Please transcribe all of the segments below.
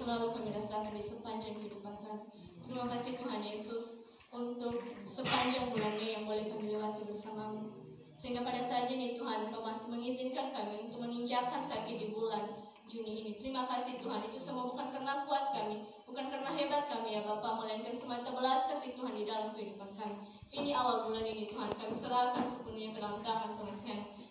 selalu kami rasakan di sepanjang kehidupan kami. Terima kasih Tuhan Yesus untuk sepanjang bulan Mei yang boleh kami lewati bersamamu. Sehingga pada saat ini Tuhan, Kau masih mengizinkan kami untuk menginjakkan kaki di bulan Juni ini. Terima kasih Tuhan, itu semua bukan karena kuat kami, bukan karena hebat kami ya Bapa, melainkan semata belas kasih Tuhan di dalam kehidupan kami. Ini awal bulan ini Tuhan, kami serahkan sepenuhnya ke dalam tangan Tuhan.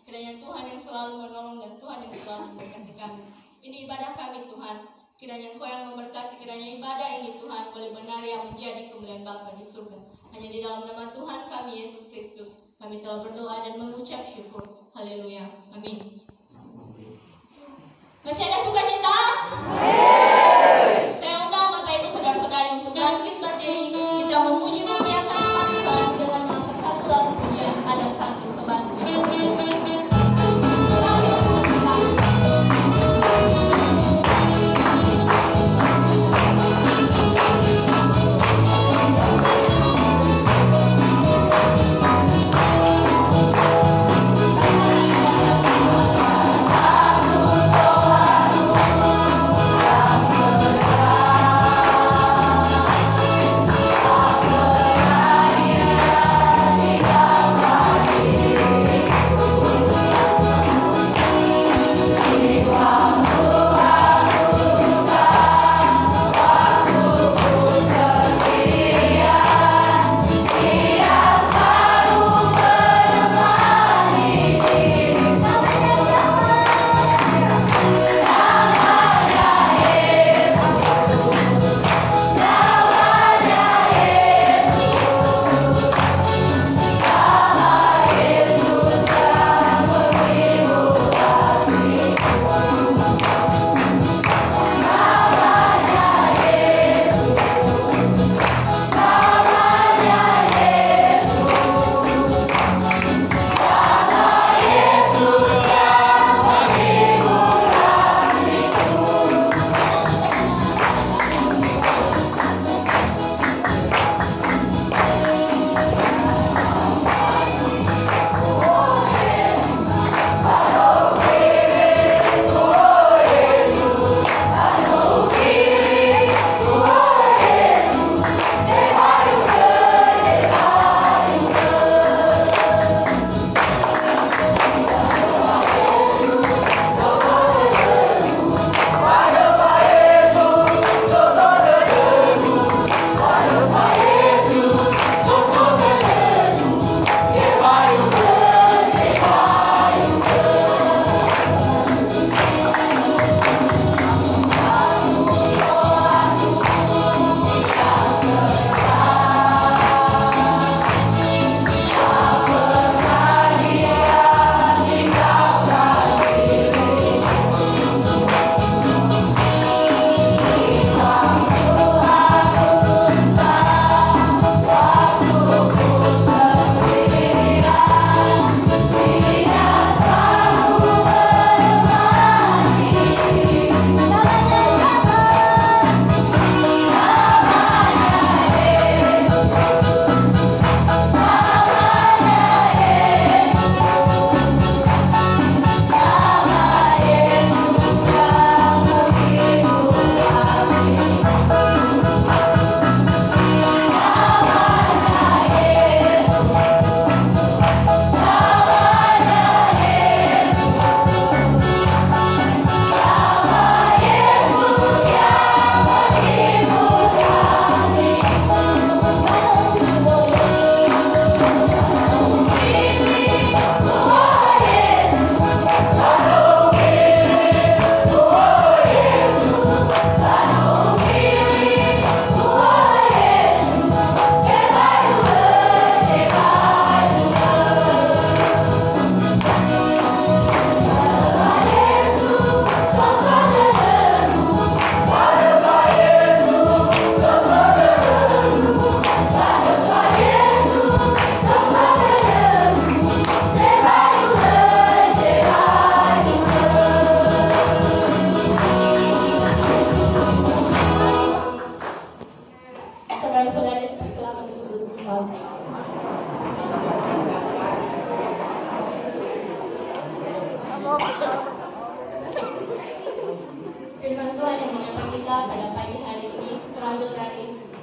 Kiranya Tuhan yang selalu menolong dan Tuhan yang selalu memberkati kami. Ini ibadah kami Tuhan, kiranya Kau yang memberkati, kiranya ibadah ini Tuhan boleh benar yang menjadi kemuliaan Bapa di surga. Hanya di dalam nama Tuhan kami Yesus Kristus kami telah berdoa dan mengucap syukur. Haleluya. Amin. Masih ada sukacita? Saya undang Bapak Ibu saudara-saudari untuk bangkit berdiri. Kita memuji memuliakan nama Tuhan dengan mengangkat satu lagu pujian ada satu pembantu yang berbeda. Satu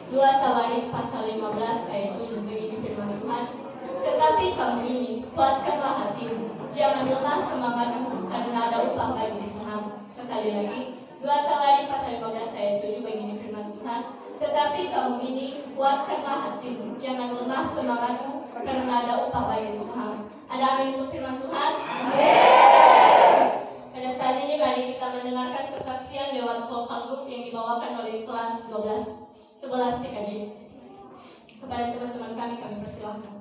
2 Tawarik pasal 15 ayat 7 begini firman Tuhan. Tetapi kamu ini, kuatkanlah hatimu, jangan lemah semangatmu, karena ada upah bagi Tuhan. Sekali lagi, 2 Tawarik pasal 15 ayat 7 begini firman Tuhan. Tetapi kamu ini, kuatkanlah hatimu, jangan lemah semangatmu, karena ada upah bagi Tuhan. Ada amin untuk firman Tuhan? Amin. Pada saat ini mari kita mendengarkan kesaksian lewat Sopagus yang dibawakan oleh kelas 11 TKJ. Kepada teman-teman kami persilahkan.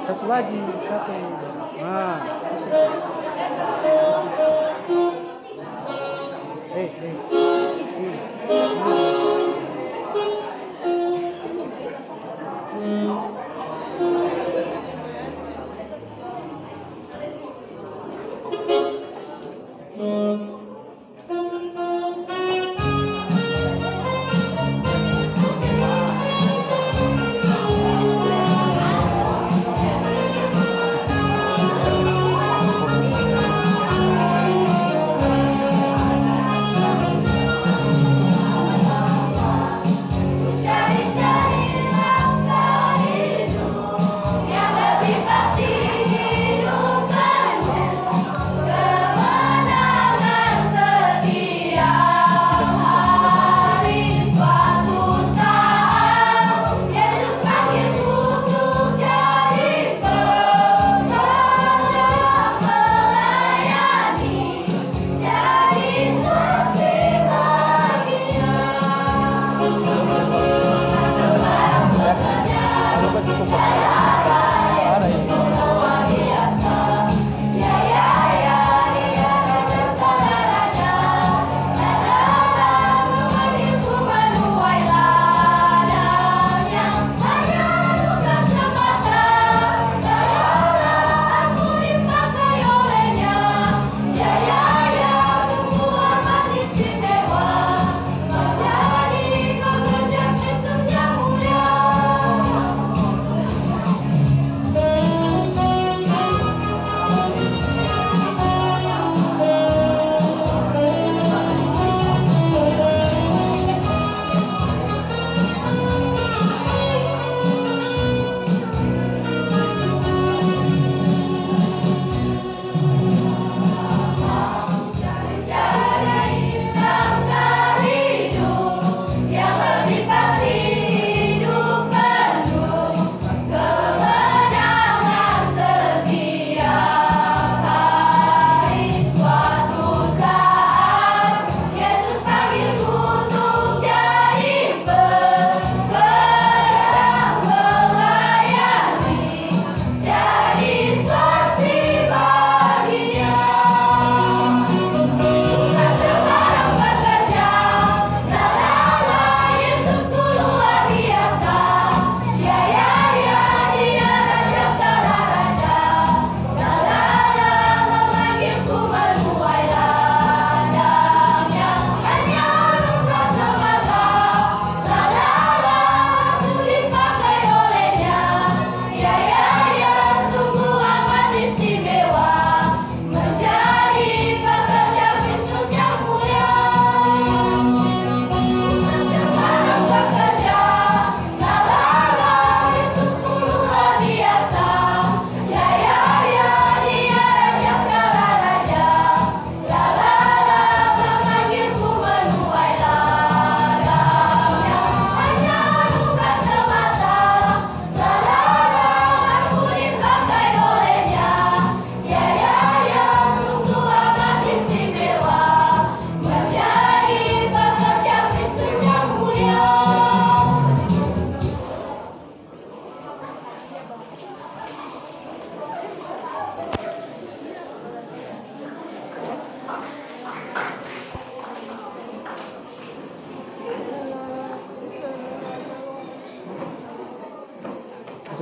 Satu lagi. Nah.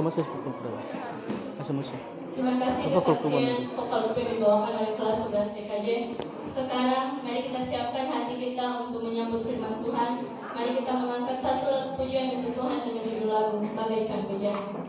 masih masih. Terima kasih Apa atas kelukuban yang itu? vokal UP yang dibawakan oleh kelas 11 TKJ. Sekarang mari kita siapkan hati kita untuk menyambut firman Tuhan. Mari kita mengangkat satu lagu pujian untuk Tuhan dengan judul lagu Bagaikan Bejana.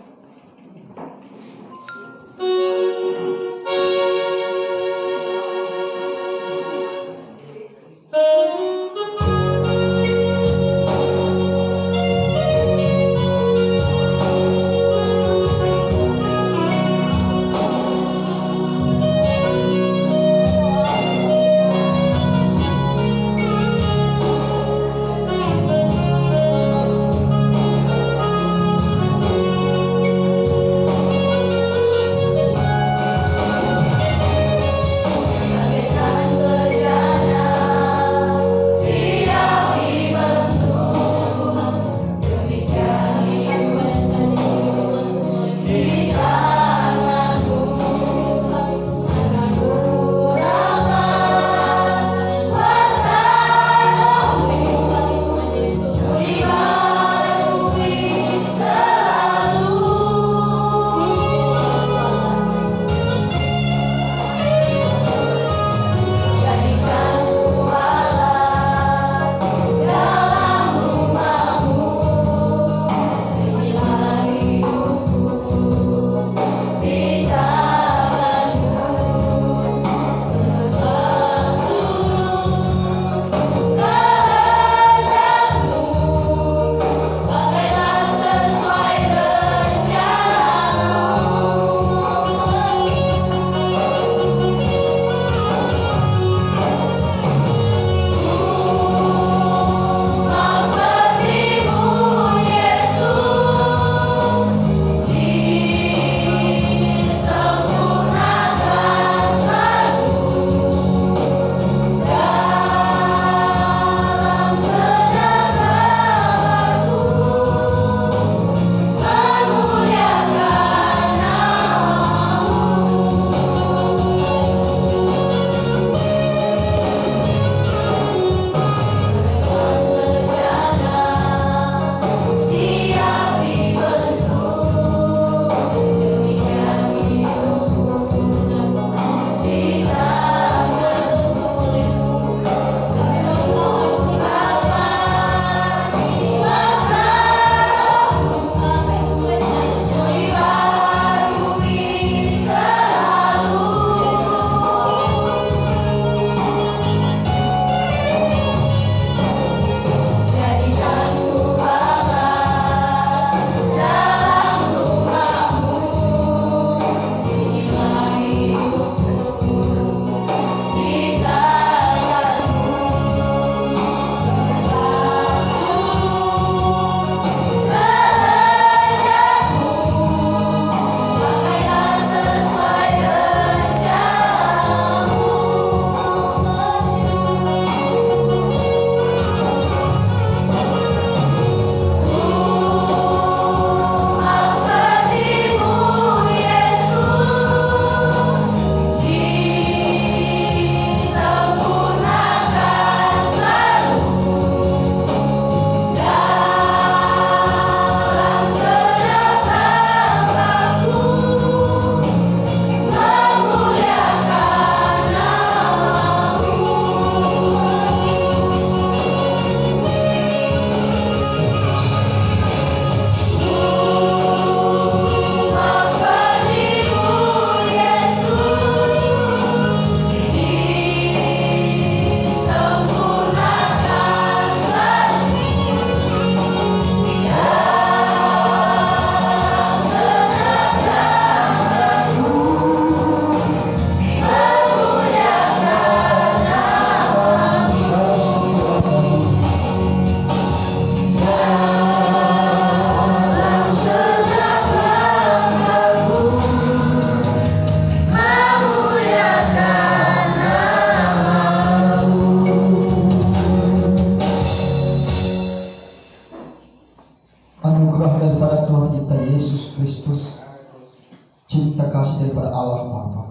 daripada Allah Bapa.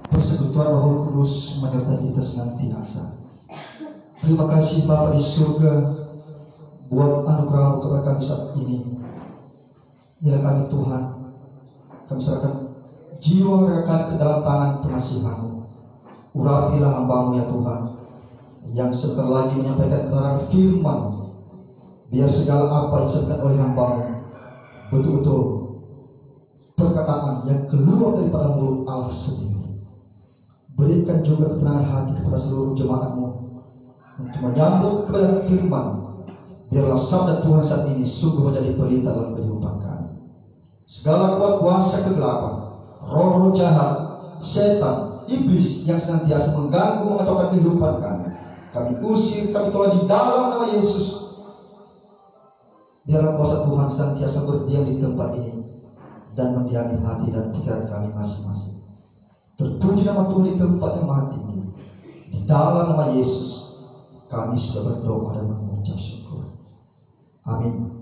Persekutuan Roh Kudus menyertai kita senantiasa. Terima kasih Bapa di surga buat anugerah untuk kami saat ini. Ya kami Tuhan, kami serahkan jiwa mereka kami ke dalam tangan pengasihan-Mu. Urapilah hamba-Mu ya Tuhan, yang sebentar lagi menyampaikan kebenaran firman. Biar segala apa yang disampaikan oleh hamba-Mu betul-betul perkataan yang keluar daripada mulut Allah sendiri. Berikan juga ketenangan hati kepada seluruh jemaat-Mu untuk menyambut kebenaran firman. Biarlah sabda Tuhan saat ini sungguh menjadi pelita dalam kehidupan kami. Segala kuasa kegelapan, roh-roh jahat, setan, iblis yang senantiasa mengganggu mengacaukan kehidupan kami usir, kami tolak di dalam nama Yesus. Biarlah kuasa Tuhan senantiasa berdiam di tempat ini dan mendiami hati dan pikiran kami masing-masing. Terpuji nama Tuhan di tempat yang maha tinggi. Di dalam nama Yesus kami sudah berdoa dan mengucap syukur. Amin.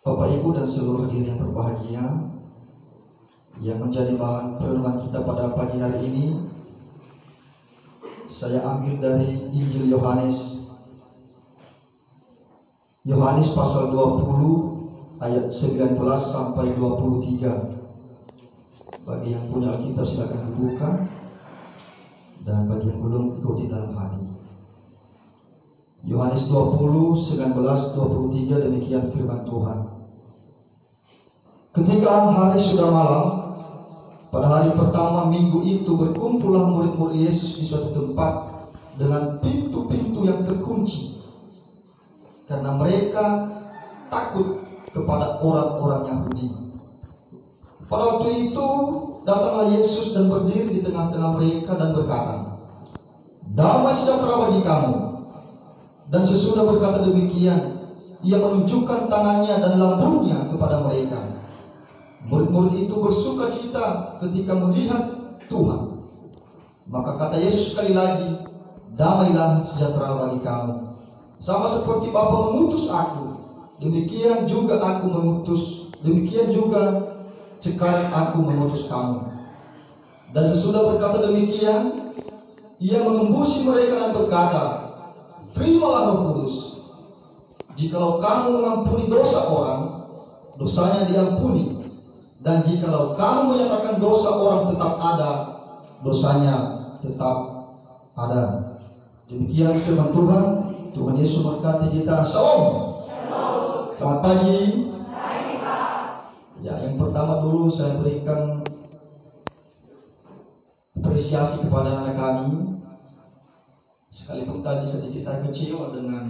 Bapak Ibu dan seluruh hadirin yang berbahagia, yang menjadi bahan perenungan kita pada pagi hari ini, saya ambil dari Injil Yohanes pasal 20 ayat 19 sampai 23. Bagi yang punya Alkitab silakan dibuka, dan bagi yang belum ikuti dalam hati. Yohanes 20 19-23, demikian firman Tuhan. Ketika hari sudah malam, pada hari pertama minggu itu berkumpullah murid-murid Yesus di suatu tempat dengan pintu-pintu yang terkunci, karena mereka takut kepada orang-orang Yahudi. Pada waktu itu datanglah Yesus dan berdiri di tengah-tengah mereka dan berkata, "Damai sejahtera bagi kamu." Dan sesudah berkata demikian, Ia menunjukkan tangannya dan lambungnya kepada mereka. Murid-murid itu bersuka cita ketika melihat Tuhan. Maka kata Yesus sekali lagi, "Damailah sejahtera bagi kamu. Sama seperti Bapa mengutus aku, demikian juga sekarang aku mengutus kamu." Dan sesudah berkata demikian, Ia mengembusi mereka dan berkata, "Terimalah Roh Kudus. Jikalau kamu mengampuni dosa orang, dosanya diampuni. Dan jikalau kamu menyatakan dosa orang tetap ada, dosanya tetap ada." Demikian firman Tuhan. Tuhan Yesus memberkati kita. Shalom. Selamat pagi. Ya, yang pertama dulu saya berikan apresiasi kepada anak kami. Sekalipun tadi sedikit saya kecewa dengan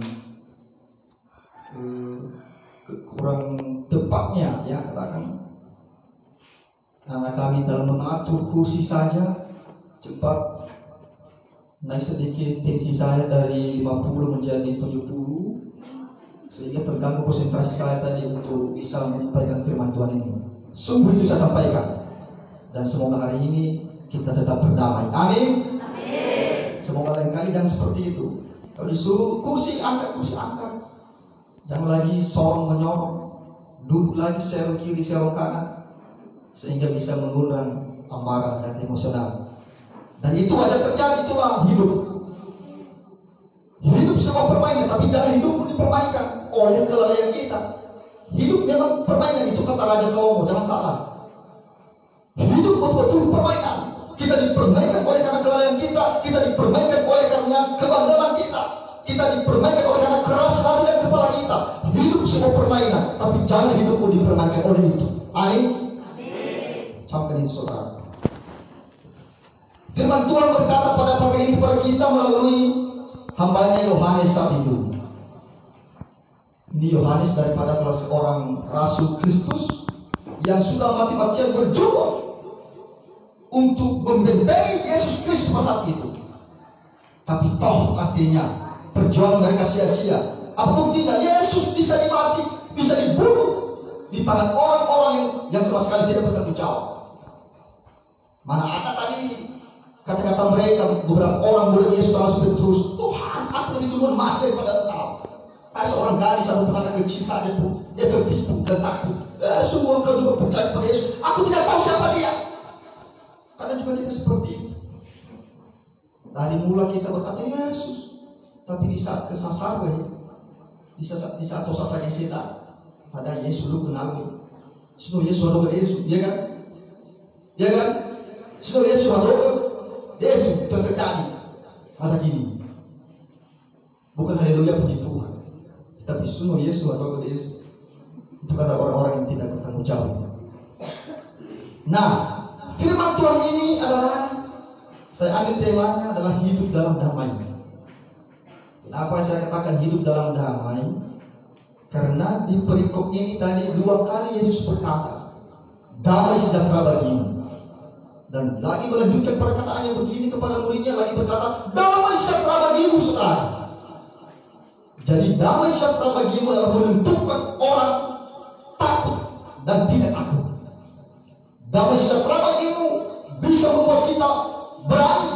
kurang tepatnya, ya katakan, anak kami dalam mengatur kursi saja cepat naik sedikit tensi saya dari 50 menjadi 70, sehingga terganggu konsentrasi saya tadi untuk bisa menyampaikan firman Tuhan ini. Sungguh itu saya sampaikan, dan semoga hari ini kita tetap berdamai. Amin. Semoga lain kali jangan seperti itu. Kalau disuruh kursi angkat, jangan lagi sorong menyorong, duduk lagi serong kiri serong kanan, sehingga bisa mengundang amarah dan emosional. Dan itu aja terjadi, itulah hidup. Hidup semua permainan, tapi jangan hidup dipermainkan oleh kelalaian kita. Hidup memang permainan, itu kata Raja Salomo, jangan salah. Hidup betul-betul permainan. Kita dipermainkan oleh karena kelalaian kita dipermainkan oleh karena kebandelan kita dipermainkan oleh karena keras hati dan kepala kita. Hidup semua permainan, tapi jangan hidupmu dipermainkan oleh itu. Amin. Sampai itu saudara. Firman Tuhan berkata pada pagi ini kepada kita melalui hambanya Yohanes saat itu. Ini Yohanes daripada salah seorang rasul Kristus yang sudah mati-matian berjuang untuk membentengi Yesus Kristus pada saat itu. Tapi toh artinya perjuangan mereka sia-sia. Apa buktinya? Yesus bisa dimati, bisa dibunuh di tangan orang-orang yang sama sekali tidak bertanggung jawab. Mana ada tadi kata-kata mereka, beberapa orang murid Yesus langsung terus, "Tuhan, aku lebih dulu mati daripada Engkau." Ada seorang gadis atau anak kecil saja pun dia tertipu dan takut. Semua engkau juga percaya pada Yesus. Aku tidak tahu siapa dia. Karena juga kita seperti itu. Dari mula kita berkata Yesus, tapi di saat kesasar, di saat sasarnya setan, ada Yesus lu kenal nih. Sudah Yesus ada Yesus, ya kan? Ya kan? Sudah Yesus ada Yesus terjadi masa kini. Bukan haleluya puji Tuhan, tapi semua Yesus ada Yesus. Itu kata orang-orang yang tidak bertanggung jawab. Nah, firman Tuhan ini adalah, saya ambil temanya adalah hidup dalam damai. Kenapa saya katakan hidup dalam damai? Karena di perikop ini tadi 2 kali Yesus berkata, damai sejahtera bagimu. Dan lagi melanjutkan perkataannya begini kepada muridnya, lagi berkata, damai sejahtera bagimu, saudara. Jadi damai sejahtera bagimu adalah menentukan orang takut dan tidak takut. Damai sejahtera bagimu bisa membuat kita berani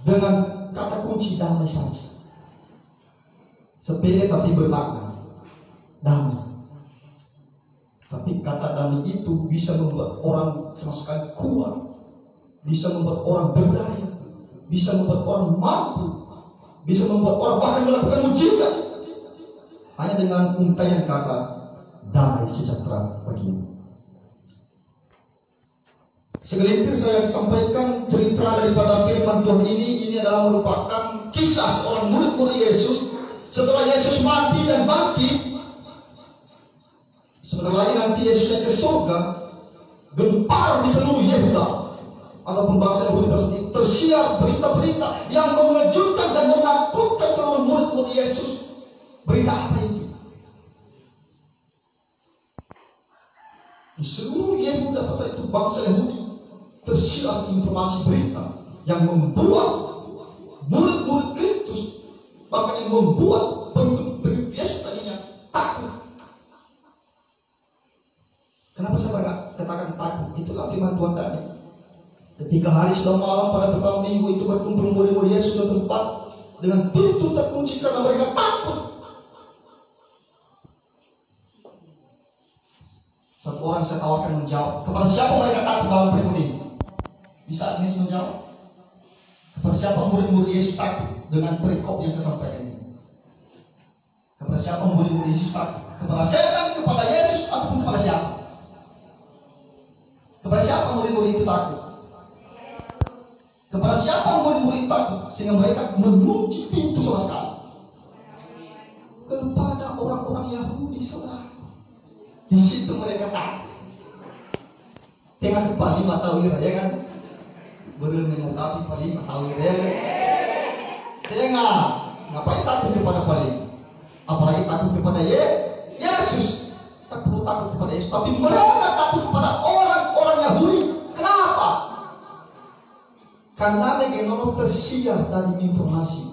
dengan kata kunci damai saja. Sepele tapi bermakna. Damai. Tapi kata damai itu bisa membuat orang sama sekali kuat, bisa membuat orang berdaya, bisa membuat orang mampu, bisa membuat orang bahkan melakukan mujizat hanya dengan untaian kata damai sejahtera bagimu. Segelintir saya sampaikan cerita daripada firman Tuhan ini adalah merupakan kisah seorang murid-murid Yesus setelah Yesus mati dan bangkit. Sebentar lagi nanti Yesus naik ke surga, gempar di seluruh Yehuda atau pembangsa Yahudi tersebut tersiar berita-berita yang mengejutkan dan menakutkan seluruh murid-murid Yesus. Berita apa itu? Di seluruh Yehuda pada saat itu bangsa Yahudi tersiar informasi berita yang membuat murid-murid Kristus, bahkan yang membuat pengikut Yesus tadinya takut. Kenapa saya katakan takut? Itulah firman Tuhan tadi. Ketika hari sudah malam pada pertama minggu itu berkumpul murid-murid Yesus di tempat dengan pintu terkunci karena mereka takut. Satu orang saya tawarkan menjawab, kepada siapa mereka takut dalam perikop ini? Bisa Agnes menjawab? Kepada siapa murid-murid Yesus takut dengan perikop yang saya sampaikan ini? Kepada siapa murid-murid Yesus takut? Kepada setan, kepada Yesus, ataupun kepada siapa? Kepada siapa murid-murid itu takut? Kepada siapa murid-murid takut sehingga mereka mengunci pintu sama sekali? Kepada orang-orang Yahudi, saudara. Di situ mereka takut. Tengah kepala 5 tahun ya kan? Belum mengutapi paling 5 tahun ya. Tengah ngapain takut kepada paling? Apalagi takut kepada Yesus. Tak perlu takut kepada Yesus, tapi mereka takut kepada orang-orang Yahudi. Kenapa? Karena mereka tersiar dari informasi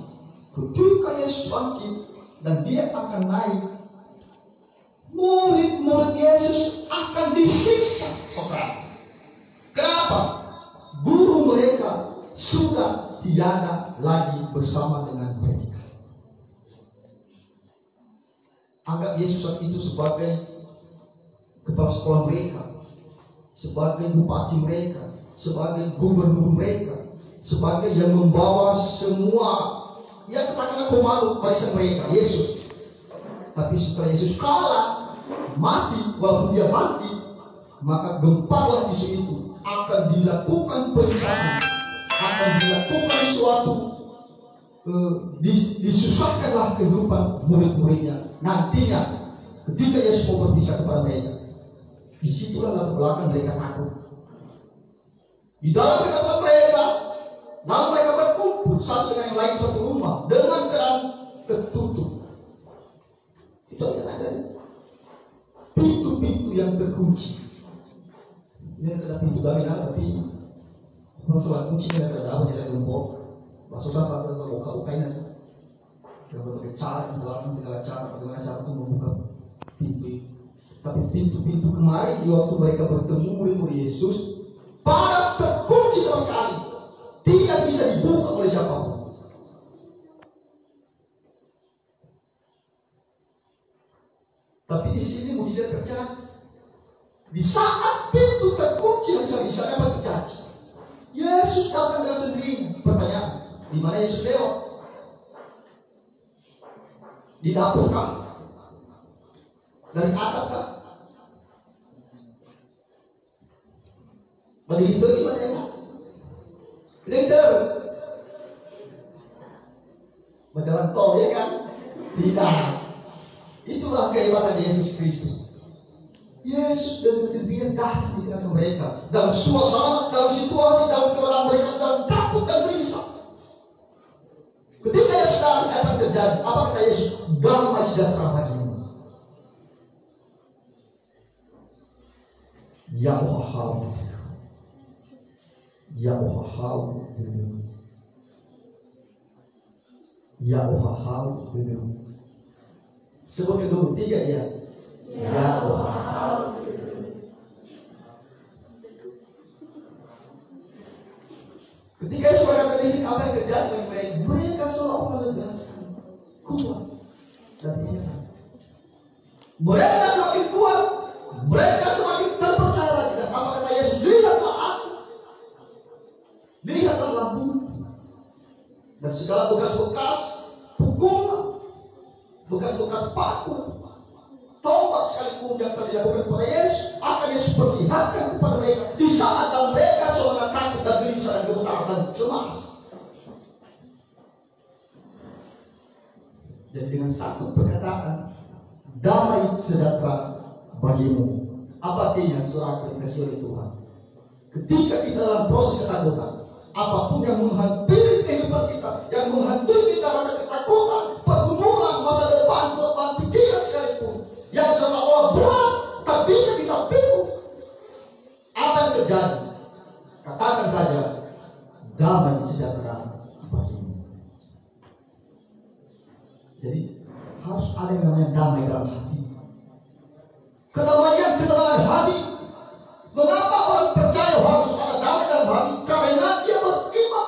ketika Yesus bangkit dan dia akan naik, murid-murid Yesus akan disiksa, saudara. Kenapa? Guru mereka sudah tiada lagi bersama dengan mereka. Anggap Yesus saat itu sebagai kepala sekolah mereka, sebagai bupati mereka, sebagai gubernur mereka, sebagai yang membawa semua, ya katakanlah pemalu barisan mereka, Yesus. Tapi setelah Yesus kalah, mati, walaupun dia mati, maka gempalah isu itu akan dilakukan penyiksaan, akan dilakukan suatu disusahkanlah kehidupan murid-muridnya nantinya ketika Yesus mau berpisah kepada mereka. Disitulah latar belakang mereka takut. Di dalam kehidupan mereka, lalu mereka berkumpul satu dengan yang lain satu rumah dengan keran tertutup. Itu ada pintu-pintu yang terkunci. Ini ada pintu gaminan, tapi masalah kuncinya ada apa dia gembok. Maksudnya saat itu buka-bukanya sih. Berbagai cara di belakang segala cara, bagaimana cara untuk membuka pintu itu. Tapi pintu-pintu kemarin waktu mereka bertemu murid-murid Yesus, para terkunci sama sekali, tidak bisa dibuka oleh siapapun. Tapi di sini mujizat terjadi. Di saat pintu terkunci yang bisa apa terjadi? Yesus datang dengan sendirinya. Pertanyaan Di mana Yesus lewat? Di dapur kah? Dari atap kah? Bagi itu gimana ya? Leader berjalan tol ya kan? Tidak. Itulah kehebatan Yesus Kristus. Yesus dan sendirian datang di tengah mereka dalam suasana, dalam situasi, dalam keadaan mereka sedang takut dan gelisah. Ketika Yesus datang, apa yang terjadi? Apa kata Yesus? Damai sejahtera bagimu. Ya Allah, ya Allah, ya Allah, sebutnya dulu 3 ya. Ya Allah. Ketika Yesus berkata ini, apa yang terjadi bagi mereka? Mereka seolah-olah lega sekali, kuat dan ingat. Mereka semakin kuat, mereka semakin terpercaya lagi. Dan apa kata Yesus? Lihatlah aku, lihatlah lampu, dan segala bekas-bekas pukulan, bekas-bekas paku, tombak sekalipun yang telah dilakukan kepada Yesus, akan Yesus perlihatkan kepada mereka di saat dalam mereka seolah takut dan gelisah dan gemetar dan cemas. Jadi dengan satu perkataan, damai sejahtera bagimu. Apa artinya surah dikasih oleh Tuhan? Ketika kita dalam proses ketakutan, apapun yang menghampiri kehidupan kita, yang menghantui kita rasa ketakutan, pergumulan masa depan, beban pikiran sekalipun, yang seolah-olah berat, tak bisa kita pikul. Apa yang terjadi? Katakan saja, damai sejahtera bagimu. Jadi harus ada yang namanya damai dalam hati. Ketenangan hati. Mengapa orang percaya harus ada damai dalam hati? Karena dia beriman.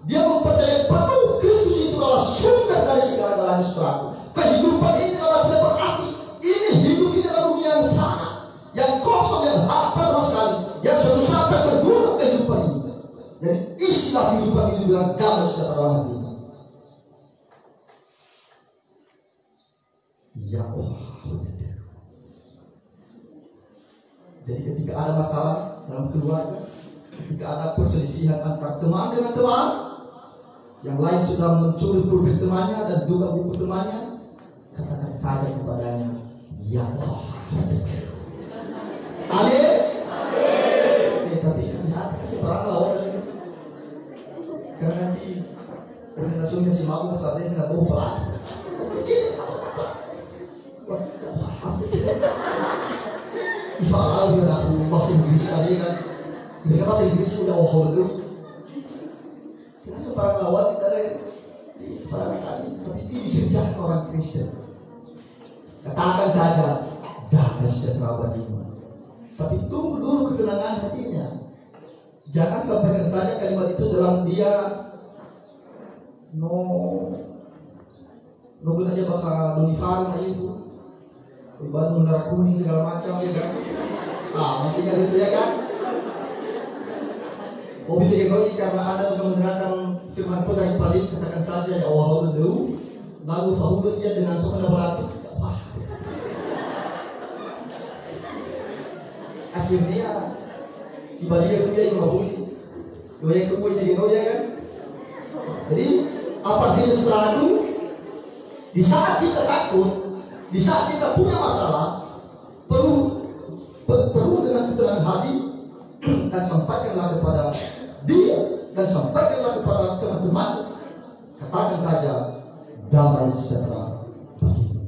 Dia mempercayai penuh Kristus itu adalah sumber dari segala-galanya saudaraku. Kehidupan ini adalah tidak berarti. Ini hidup kita dalam dunia yang fana, yang kosong, yang hampa sama sekali, yang suatu saat berguna kehidupan ini. Jadi istilah kehidupan itu dengan damai sejahtera dalam hati. Ya Allah. Jadi ketika ada masalah dalam keluarga, ketika ada perselisihan antara teman dengan teman, yang lain sudah mencuri pulpen temannya dan juga buku temannya, katakan saja kepadanya, ya Allah. Amin. Tapi hati kasih perang lawan, karena nanti organisasinya si mau saat ini nggak tahu pelan. Ifa'al juga aku bahasa Inggris kali kan. Mereka bahasa Inggris udah betul. Kita separang lawat kita ada di perang tadi, tapi ini sejak orang Kristen. Katakan saja damai sejahtera bagimu. Tapi tunggu dulu ketenangan hatinya. Jangan sampaikan saja kalimat itu dalam dia no guna aja bakal uniform itu. Ibarat menara kuning segala macam ya kan. Masih kan itu ya kan. Mobil teknologi karena Anda sudah mendengarkan firman Tuhan dari paling, katakan saja ya Allah dulu. Lalu fahudut dia dengan sopan belatuk. Wah. Akhirnya ibadah dia yang mabuk. Yang kumpul teknologi ya kan. Jadi apa dia setelahku? Di saat kita takut, di saat kita punya masalah, perlu dengan ketenangan hati dan sampaikanlah kepada dia dan sampaikanlah kepada teman-teman. Katakan saja damai sejahtera bagimu.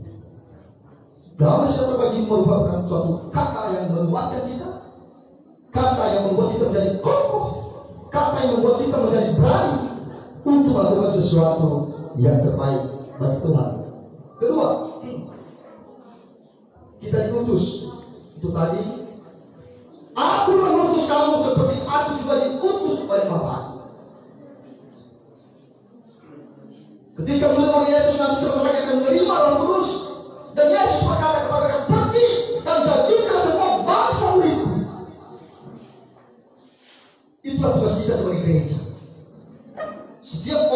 Damai sejahtera bagimu merupakan suatu kata yang menguatkan kita, kata yang membuat kita menjadi kokoh, kata yang membuat kita menjadi berani untuk melakukan sesuatu yang terbaik bagi Tuhan. Kedua, kita diutus. Itu tadi, aku mengutus kamu seperti aku juga diutus oleh Bapa. Ketika murid Yesus Nabi sebenarnya akan menerima Roh Kudus, dan Yesus berkata kepada mereka, pergi dan jadikan semua bangsa muridku. Itulah tugas kita sebagai gereja. Setiap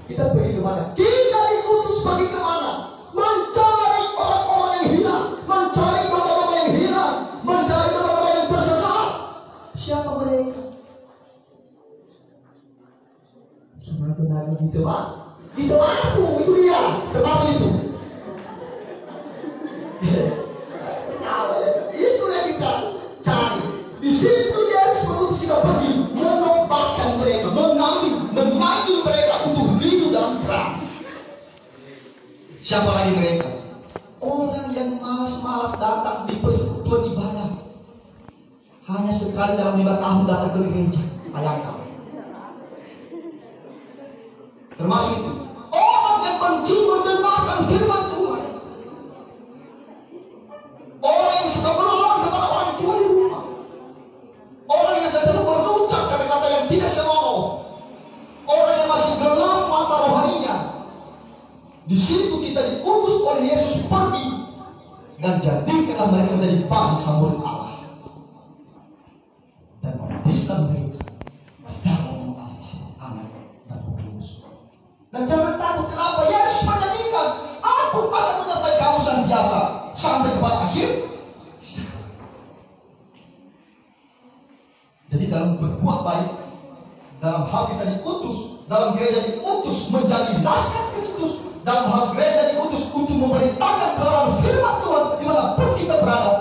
Kita pergi kemana? Kita diutus pergi kemana? Mencari orang-orang yang hilang, mencari bapak-bapak yang hilang, mencari bapak-bapak yang tersesat. Siapa mereka? Sama tenaga di tempat, di tempatku itu dia, termasuk itu. Itu yang kita cari. Di situ Yesus mengutus kita pergi menobatkan mereka, memanggil mereka untuk hidup dalam terang. Siapa lagi mereka? Orang yang malas-malas datang di persekutuan ibadah. Hanya sekali dalam 5 tahun datang ke gereja. Bayangkan. Termasuk itu. Orang yang benci mendengarkan firman Tuhan. Orang yang suka melawan kepada orang tua di rumah. Orang yang sedang berucap kata-kata yang tidak senonoh. Orang yang masih gelap mata rohaninya. Di situ kita diutus oleh Yesus pergi dan jadikanlah mereka menjadi bangsa murid Allah dan membaptiskan mereka dalam nama Anak dan Roh Kudus. Dan jangan takut, kenapa? Yesus menjanjikan, aku akan menyertai kamu senantiasa sampai kepada akhir. Jadi dalam berbuat baik, dalam hal kita diutus, dalam gereja diutus menjadi laskar Kristus, dalam hal gereja diutus untuk memerintahkan kebenaran firman Tuhan dimanapun kita berada.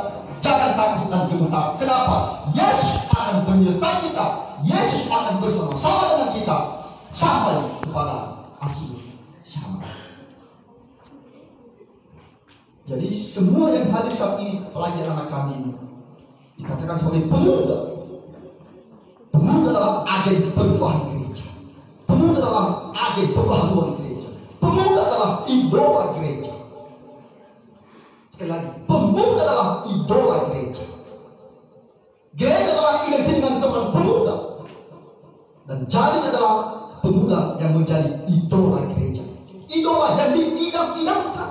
Jangan takut dan gemetar. Kenapa? Yesus akan menyertai kita. Yesus akan bersama-sama dengan kita sampai kepada akhir zaman. Jadi semua yang hadir saat ini, apalagi anak kami ini, dikatakan sebagai pemuda. Pemuda adalah agen perubahan gereja. Pemuda adalah agen pembaharuan gereja. Pemuda adalah idola gereja. Sekali lagi, pemuda adalah idola gereja. Gereja adalah identik dengan seorang pemuda. Dan jadinya adalah pemuda yang menjadi idola gereja. Idola yang diidam-idamkan,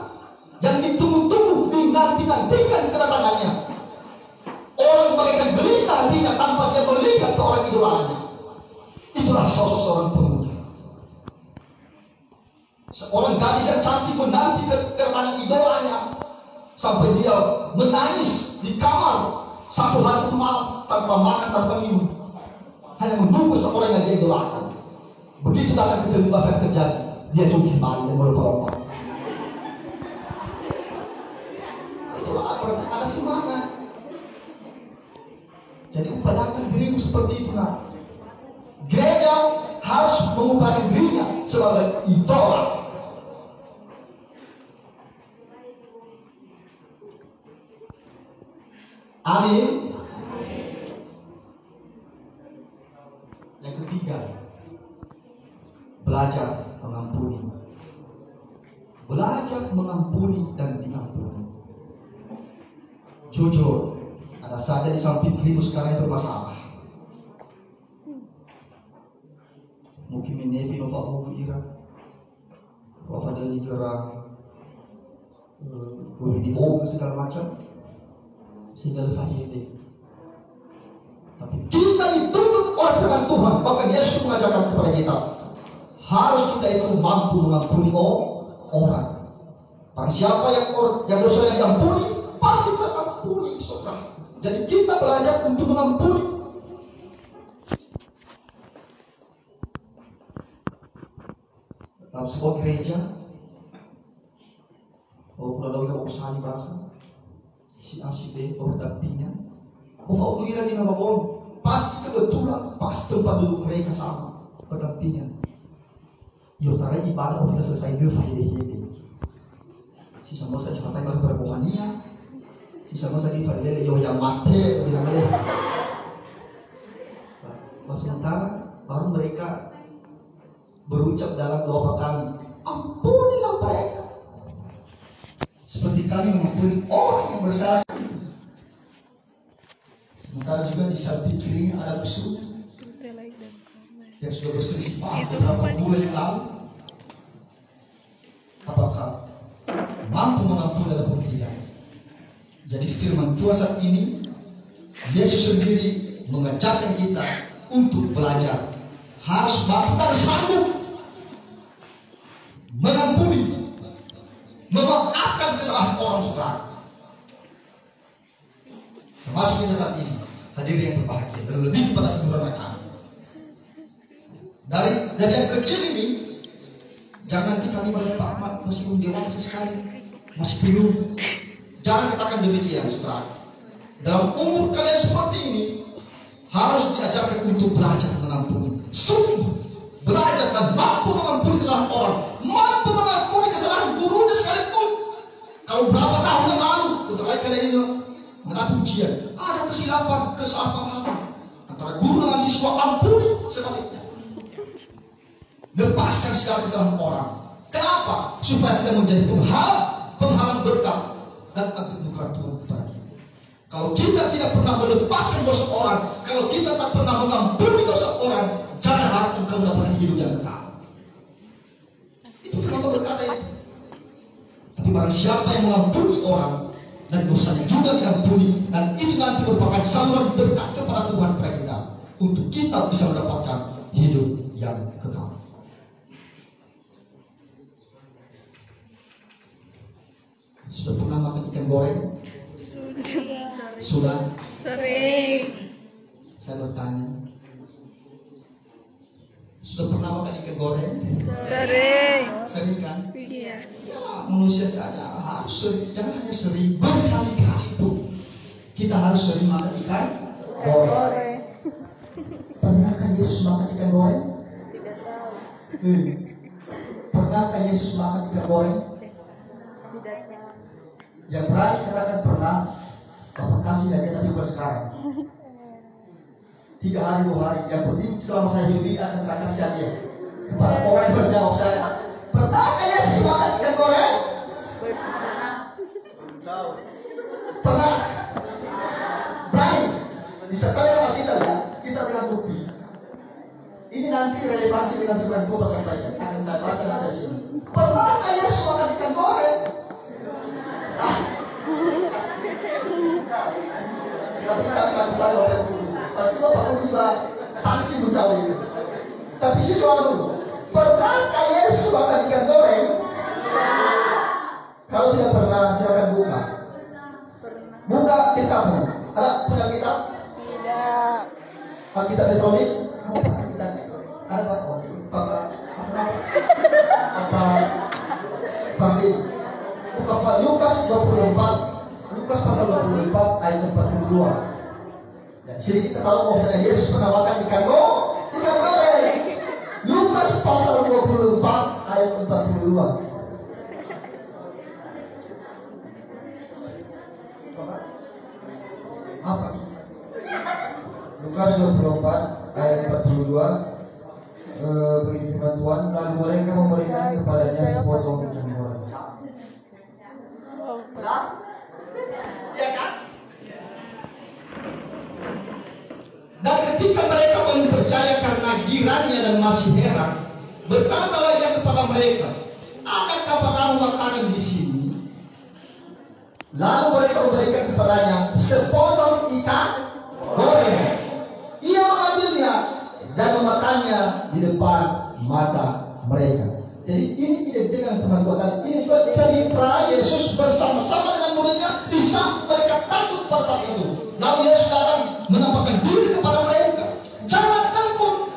yang ditunggu-tunggu, dinanti-nantikan kedatangannya. Orang bagaikan gelisah hatinya tanpa dia melihat seorang idolanya. Itulah sosok seorang pemuda. Seorang gadis yang cantik menanti kedatangan idolanya sampai dia menangis di kamar 1 hari 1 malam tanpa makan, tanpa minum, hanya menunggu seorang yang dia idolakan. Begitu datang ketemu apa yang terjadi, dia jungkir balik dan melompat-lompat. Itulah berarti ada semangat. Jadi upayakan dirimu seperti itu, nak. Gereja harus mengupayakan dirinya sebagai idola. Amin. Yang ketiga, belajar mengampuni. Belajar mengampuni dan diampuni. Jujur, ada saja di samping dirimu sekarang yang bermasalah. Mungkin menepi bapak mau kira, bapak ada dikira, boleh dibohong segala macam, sehingga lepas ini. Tapi kita dituntut oleh firman Tuhan, bahkan Yesus mengajarkan kepada kita, harus kita itu mampu mengampuni orang. Barang siapa yang dosanya diampuni, pasti terampuni, saudara. Jadi kita belajar untuk mengampuni. Dalam sebuah gereja, kalau kita mau usahani bahkan si A si B berdampingan, kalau kira di nama bohong, pasti kebetulan pas tempat duduk mereka sama berdampingan. Yotara ibadah kita selesai dulu fahidi. Si semua saya cepat bahasa berbohania. Bisa masa di fadil yang mati bilang dia. Sementara baru mereka berucap dalam doa kami, ampunilah mereka seperti kami mengampuni orang yang bersalah. Sementara juga di samping kirinya ada musuh yang sudah berselisih paham beberapa bulan yang lalu. Apakah mampu mengampuni ataupun tidak? Jadi firman Tuhan saat ini, Yesus sendiri mengajarkan kita untuk belajar harus mampu dan sanggup mengampuni, memaafkan kesalahan orang saudara. Termasuk kita saat ini, hadirin yang berbahagia, terlebih kepada seluruh mereka. Dari yang kecil ini, jangan kita bilang Pak Ahmad masih belum dewasa sekali, masih belum. Jangan katakan demikian, saudara. Dalam umur kalian seperti ini, harus diajarkan untuk belajar mengampuni. Sungguh belajar dan mampu mengampuni kesalahan orang, mampu mengampuni kesalahan gurunya sekalipun. Kalau berapa tahun yang lalu, ketika kalian ini menghadapi ujian, ada kesilapan, kesalahpahaman antara guru dengan siswa, ampuni sebaliknya. Lepaskan segala kesalahan orang. Kenapa? Supaya kita menjadi penghalang berkah dan anugerah Tuhan kepada kita. Kalau kita tidak pernah melepaskan dosa orang, kalau kita tak pernah mengampuni dosa orang, jangan harap engkau mendapatkan hidup yang kekal. Itu firman Tuhan berkata itu. Tapi barang siapa yang mengampuni orang dan dosanya juga diampuni, dan ini nanti merupakan saluran berkat kepada Tuhan kepada kita, untuk kita bisa mendapatkan hidup yang kekal. Sudah pernah makan ikan goreng? Sudah? Sering. Saya bertanya. Sudah pernah makan ikan goreng? Sering. Sering kan? Iya. Ya, manusia saja harus sering, jangan hanya sering, berkali-kali itu. Kita harus sering makan ikan goreng. Pernahkah Yesus makan ikan goreng? Tidak tahu. Pernahkah Yesus makan ikan goreng? Tidak tahu. Yang berani katakan pernah, Bapak kasih dan kita juga sekarang. 3 hari 2 hari, yang penting selama saya hidup ini akan saya kasih hadiah kepada orang yang berjawab saya. Pernahkah Yesus makan ikan goreng? Pernah. Berani. Disertai dengan kita ya, kita dengan bukti. Ini nanti relevansi dengan firman Tuhan sampaikan. Akan saya baca nanti di sini. Pernahkah Yesus makan ikan goreng? Tapi kita akan tahu oleh guru. Pasti Bapak juga saksi menjawab itu. Tapi siswa dulu, pernahkah Yesus makan ikan goreng? Kalau tidak pernah, silakan buka. Buka kitabmu. Ada punya kitab? Tidak. Kitab elektronik? Ada Pak? Bagi buka Pak Lukas 24. Lukas pasal 24 ayat 42. Dan sini kita tahu bahwasanya Yesus pernah makan ikan goreng. Lukas pasal 24 ayat 42. Apa? Lukas 24 ayat 42. Begini firman Tuhan, lalu mereka memberikan kepadanya sepotong ikan goreng. Ya kan? Dan ketika mereka percaya karena girannya dan masih heran, berkatalah ia kepada mereka, "Adakah padamu makanan di sini?" Lalu mereka memberikan kepadanya sepotong ikan goreng. Ia mengambilnya dan memakannya di depan mata mereka. Jadi ini identik dengan firman Tuhan. Ini cerita Yesus bersama-sama dengan muridnya di saat mereka takut pada saat itu. Lalu Yesus datang menampakkan diri kepada mereka. Jangan takut.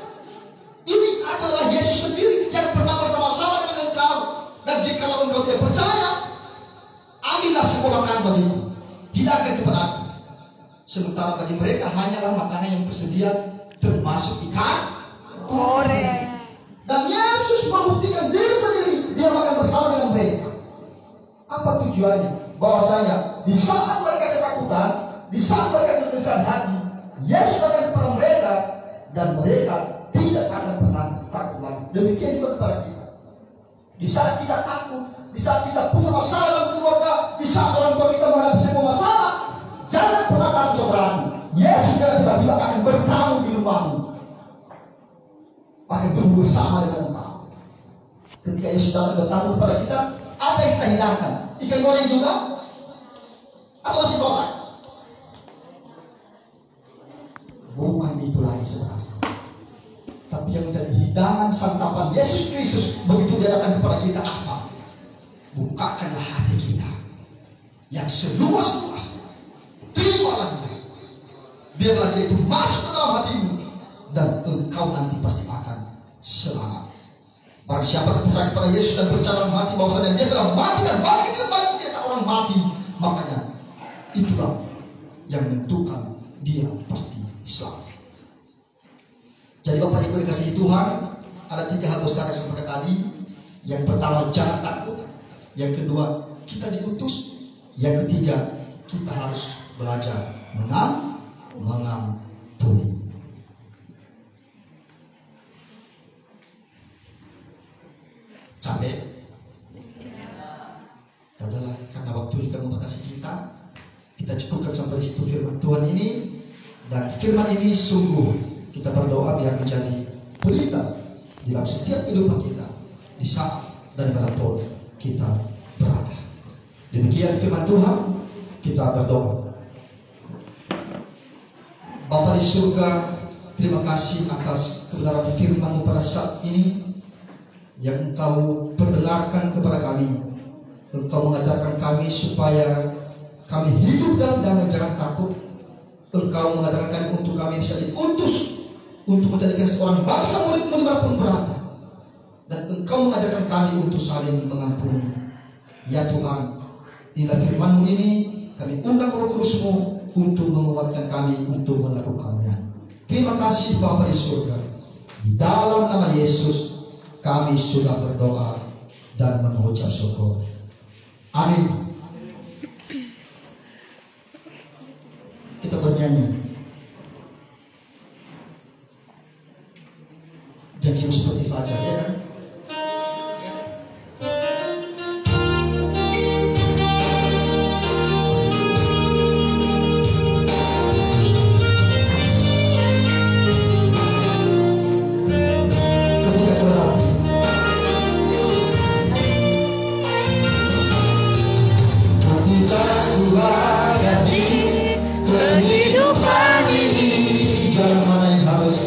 Ini adalah Yesus sendiri yang pernah bersama-sama dengan engkau. Dan jika engkau tidak percaya, ambillah sebuah makanan bagiku. Hidangkan kepada aku. Sementara bagi mereka hanyalah makanan yang tersedia, termasuk ikan goreng. Dan Yesus membuktikan diri sendiri, dia makan bersama dengan mereka. Apa tujuannya? Bahwasanya di saat mereka ketakutan, di saat mereka kegelisahan hati, Yesus akan kepada mereka dan mereka tidak akan pernah takut lagi. Demikian juga kepada kita. Di saat kita takut, di saat kita punya masalah dalam keluarga, di saat orang tua kita menghadapi semua masalah, jangan pernah takut saudara. Yesus tiba-tiba akan bertamu di rumahmu, akan bersama dengan engkau. Ketika Yesus datang bertamu kepada kita, apa yang kita hidangkan? Ikan goreng juga? Atau nasi goreng? Bukan itu lagi saudara. Tapi yang menjadi hidangan santapan Yesus Kristus begitu dia datang kepada kita apa? Bukakanlah hati kita yang seluas-luasnya. Terimalah dia. Biarlah dia itu masuk ke dalam hatimu dan engkau nanti pasti akan selamat. Barang siapa percaya kepada Yesus dan percaya dalam hati bahwasanya dia telah mati dan bangkit kembali dari orang mati, makanya itulah yang menentukan dia pasti selamat. Jadi Bapak Ibu dikasihi Tuhan, ada 3 hal besar yang saya sampaikan tadi. Yang pertama, jangan takut. Yang kedua, kita diutus. Yang ketiga, kita harus belajar mengampuni. Capek? Udahlah, karena waktu juga membatasi kita cukupkan sampai di situ firman Tuhan ini. Dan firman ini sungguh kita berdoa biar menjadi berita di dalam setiap kehidupan kita di saat dan dimanapun kita berada. Demikian firman Tuhan, kita berdoa. Bapa di surga, terima kasih atas kebenaran firman-Mu pada saat ini yang Engkau perdengarkan kepada kami. Engkau mengajarkan kami supaya kami hidup dalam damai, jangan takut. Engkau mengajarkan kami untuk kami bisa diutus untuk menjadikan seorang bangsa murid-Mu dimanapun berada. Dan Engkau mengajarkan kami untuk saling mengampuni. Ya Tuhan, inilah firman-Mu ini, kami undang Roh Kudus-Mu untuk menguatkan kami untuk melakukannya. Terima kasih Bapa di surga. Di dalam nama Yesus kami sudah berdoa dan mengucap syukur. Amin. Kita bernyanyi. Janjimu seperti fajar, ya kan? Jalan mana yang harus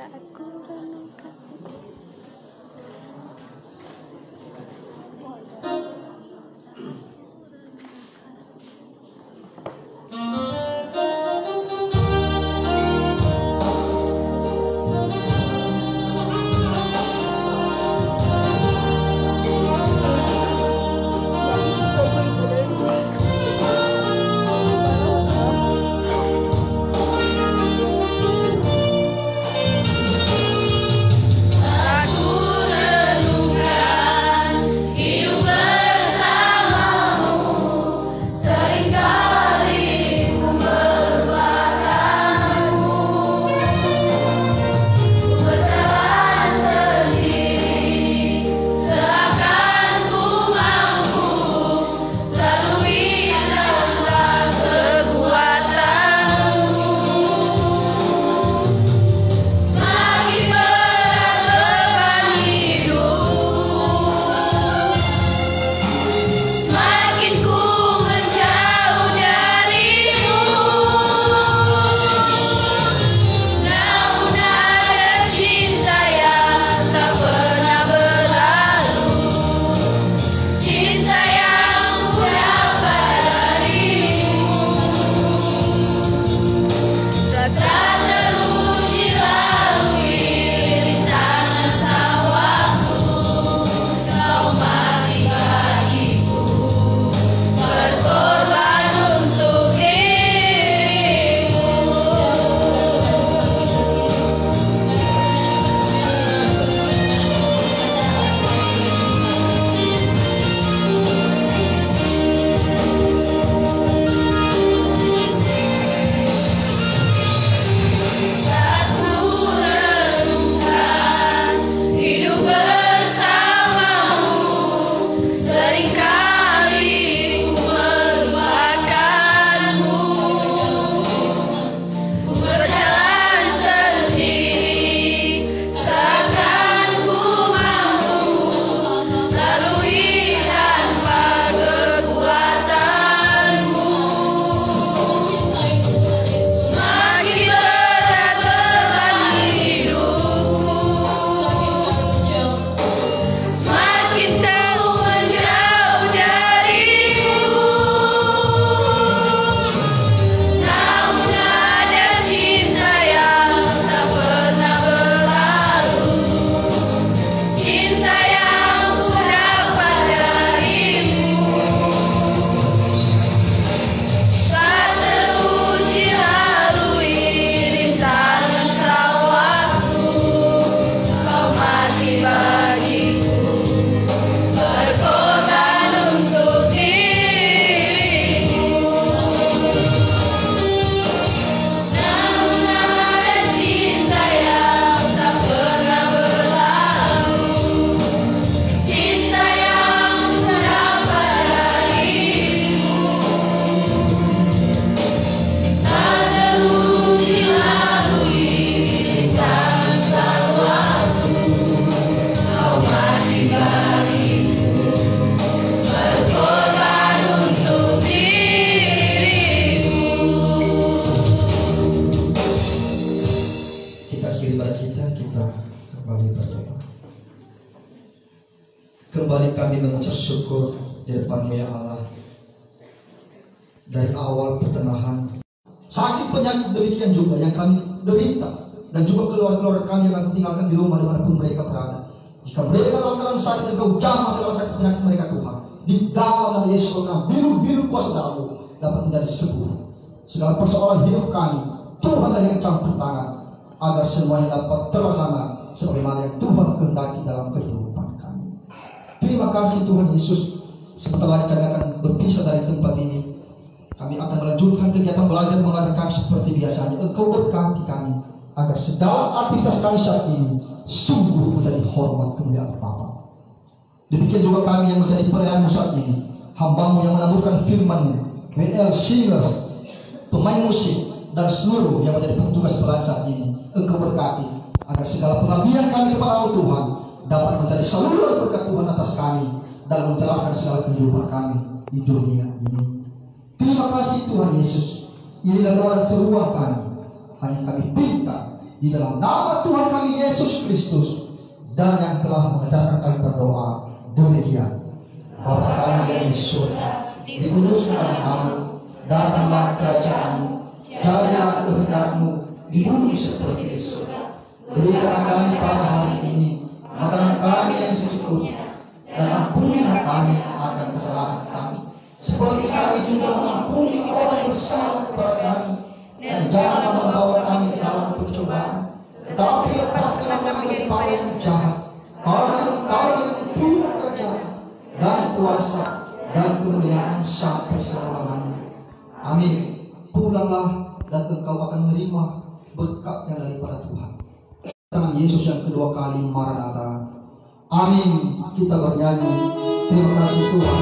saat ku renungkan Kembali kami mengucap syukur di depan-Mu ya Allah. Dari awal pertengahan, sakit penyakit demikian juga yang kami derita, dan juga keluarga-keluarga kami yang kami tinggalkan di rumah dimanapun mereka berada. Jika mereka dalam keadaan sakit, Engkau jamah segala sakit penyakit mereka Tuhan. Di dalam nama Yesus, biru-biru kuasa darah-Mu dapat menjadi sembuh. Segala persoalan hidup kami, Tuhan yang campur tangan, agar semuanya dapat terlaksana sebagaimana yang Tuhan kehendaki dalam kehidupan kami. Terima kasih Tuhan Yesus. Sebentar lagi kami akan berpisah dari tempat ini. Kami akan melanjutkan kegiatan belajar mengajar kami seperti biasanya. Engkau berkati kami agar segala aktivitas kami saat ini sungguh menjadi hormat kemuliaan Bapa. Demikian juga kami yang menjadi pelayan saat ini, hamba-Mu yang menaburkan firman-Mu, WL Singers, pemain musik, dan seluruh yang menjadi petugas pelayan saat ini. Engkau berkati agar segala pengabdian kami kepada Tuhan dapat menjadi saluran berkat Tuhan atas kami dalam menjalankan segala kehidupan kami di dunia ini. Terima kasih Tuhan Yesus. Inilah doa seruan kami. Hanya kami pinta Di dalam nama Tuhan kami Yesus Kristus dan yang telah mengajarkan kami berdoa demikian. Bapa kami yang di surga, dikuduskan namamu, datanglah kerajaanmu, jadilah kehendak-Mu di bumi seperti di surga. Berikan kami pada hari ini makanan kami yang secukupnya, dan ampunilah kami akan kesalahan kami, seperti kami juga mengampuni orang bersalah kepada kami. Dan jangan membawa kami dalam percobaan, tetapi lepaskanlah kami daripada yang jahat. Karena Engkau yang punya kerajaan dan kuasa dan kemuliaan sampai selama-lamanya. Amin. Pulanglah dan engkau akan menerima berkatnya daripada Tuhan. Tangan Yesus yang kedua kali, Maranatha. Amin. Kita bernyanyi. Terima kasih Tuhan.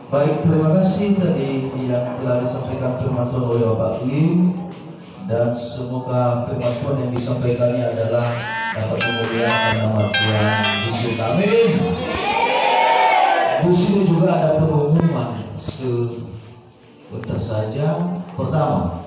Baik, terima kasih tadi yang telah disampaikan firman Tuhan oleh Bapak Lim, dan semoga firman Tuhan yang disampaikannya adalah dapat memuliakan nama Tuhan Yesus. Amin. Di sini juga ada pengumuman sebentar saja. Pertama,